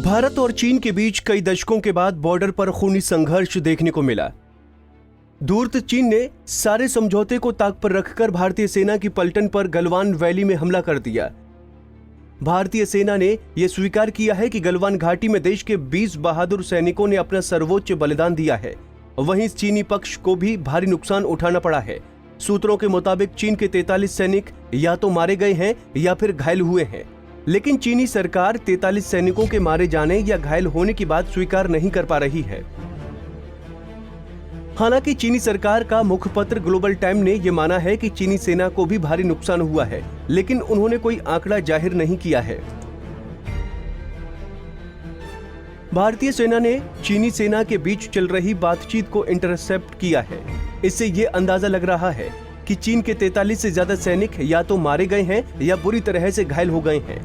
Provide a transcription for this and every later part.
भारत और चीन के बीच कई दशकों के बाद बॉर्डर पर खूनी संघर्ष देखने को मिला। धूर्त चीन ने सारे समझौते को ताक पर रखकर भारतीय सेना की पलटन पर गलवान वैली में हमला कर दिया। भारतीय सेना ने यह स्वीकार किया है कि गलवान घाटी में देश के 20 बहादुर सैनिकों ने अपना सर्वोच्च बलिदान दिया है। वहीं चीनी पक्ष को भी भारी नुकसान उठाना पड़ा है। सूत्रों के मुताबिक चीन के 43 सैनिक या तो मारे गए हैं या फिर घायल हुए हैं, लेकिन चीनी सरकार 43 सैनिकों के मारे जाने या घायल होने की बात स्वीकार नहीं कर पा रही है। हालांकि चीनी सरकार का मुखपत्र ग्लोबल टाइम ने यह माना है कि चीनी सेना को भी भारी नुकसान हुआ है, लेकिन उन्होंने कोई आंकड़ा जाहिर नहीं किया है। भारतीय सेना ने चीनी सेना के बीच चल रही बातचीत को इंटरसेप्ट किया है। इससे यह अंदाजा लग रहा है कि चीन के 43 से ज्यादा सैनिक या तो मारे गए हैं या बुरी तरह से घायल हो गए हैं।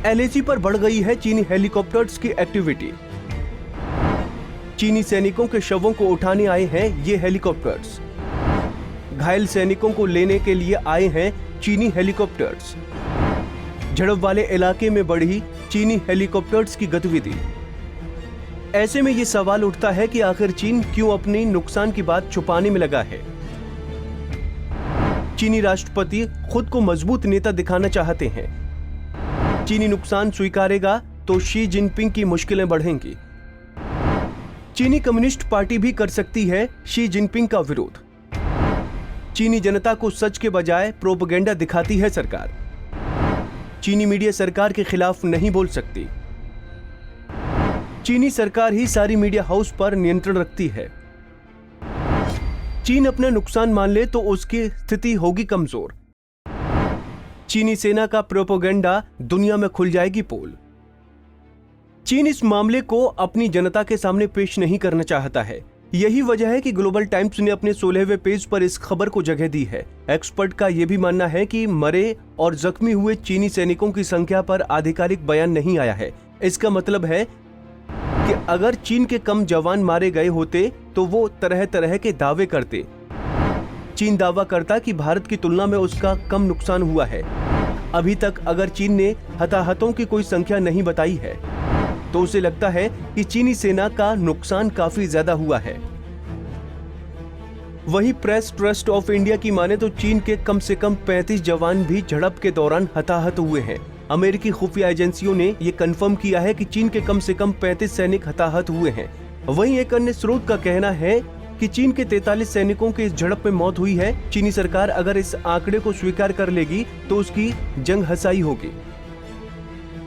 LAC पर बढ़ गई है चीनी हेलीकॉप्टर्स की एक्टिविटी। चीनी सैनिकों के शवों को उठाने आए हैं ये हेलीकॉप्टर्स। घायल सैनिकों को लेने के लिए आए हैं चीनी हेलीकॉप्टर्स। झड़प वाले इलाके में बढ़ी चीनी हेलीकॉप्टर्स की गतिविधि। ऐसे में ये सवाल उठता है कि आखिर चीन क्यों अपनी नुकसान की बात छुपाने में लगा है। चीनी राष्ट्रपति खुद को मजबूत नेता दिखाना चाहते हैं। चीनी नुकसान स्वीकारेगा तो शी जिनपिंग की मुश्किलें बढ़ेंगी। चीनी कम्युनिस्ट पार्टी भी कर सकती है शी जिनपिंग का विरोध। चीनी जनता को सच के बजाय प्रोपेगेंडा दिखाती है सरकार। चीनी मीडिया सरकार के खिलाफ नहीं बोल सकती। चीनी सरकार ही सारी मीडिया हाउस पर नियंत्रण रखती है। चीन अपना नुकसान मान ले तो उसकी स्थिति होगी कमजोर। चीनी सेना का प्रोपेगेंडा दुनिया में खुल जाएगी पोल। चीन इस मामले को अपनी जनता के सामने पेश नहीं करना चाहता है। यही वजह है कि ग्लोबल टाइम्स ने अपने 16वें पेज पर इस खबर को जगह दी है। एक्सपर्ट का यह भी मानना है कि मरे और जख्मी हुए चीनी सैनिकों की संख्या पर आधिकारिक बयान नहीं आया है। इसका मतलब है कि अगर चीन के कम जवान मारे गए होते तो वो तरह तरह के दावे करते। चीन दावा करता कि भारत की तुलना में उसका कम नुकसान हुआ है। अभी तक अगर चीन ने हताहतों की कोई संख्या नहीं बताई है तो उसे लगता है कि चीनी सेना का नुकसान काफी ज्यादा हुआ है। वही प्रेस ट्रस्ट ऑफ इंडिया की माने तो चीन के कम से कम 35 जवान भी झड़प के दौरान हताहत हुए हैं। अमेरिकी खुफिया एजेंसियों ने यह कंफर्म किया है कि चीन के कम से कम 35 सैनिक हताहत हुए हैं। वहीं एक अन्य स्रोत का कहना है कि चीन के 43 सैनिकों की इस झड़प में मौत हुई है। चीनी सरकार अगर इस आंकड़े को स्वीकार कर लेगी तो उसकी जंग हसाई होगी।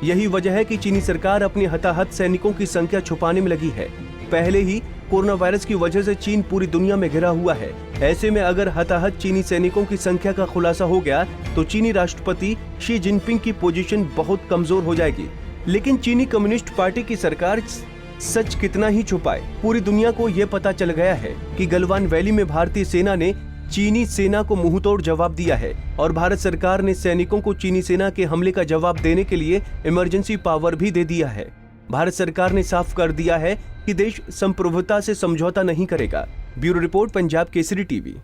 यही वजह है कि चीनी सरकार अपने हताहत सैनिकों की संख्या छुपाने में लगी है। पहले ही कोरोना वायरस की वजह से चीन पूरी दुनिया में घिरा हुआ है। ऐसे में अगर हताहत चीनी सैनिकों की संख्या का खुलासा हो गया तो चीनी राष्ट्रपति शी जिनपिंग की पोजीशन बहुत कमजोर हो जाएगी। लेकिन चीनी कम्युनिस्ट पार्टी की सरकार सच कितना ही छुपाए, पूरी दुनिया को यह पता चल गया है कि गलवान वैली में भारतीय सेना ने चीनी सेना को मुंहतोड़ जवाब दिया है और भारत सरकार ने सैनिकों को चीनी सेना के हमले का जवाब देने के लिए इमरजेंसी पावर भी दे दिया है। भारत सरकार ने साफ कर दिया है कि देश संप्रभुता से समझौता नहीं करेगा। Bureau report, Punjab Kesari TV.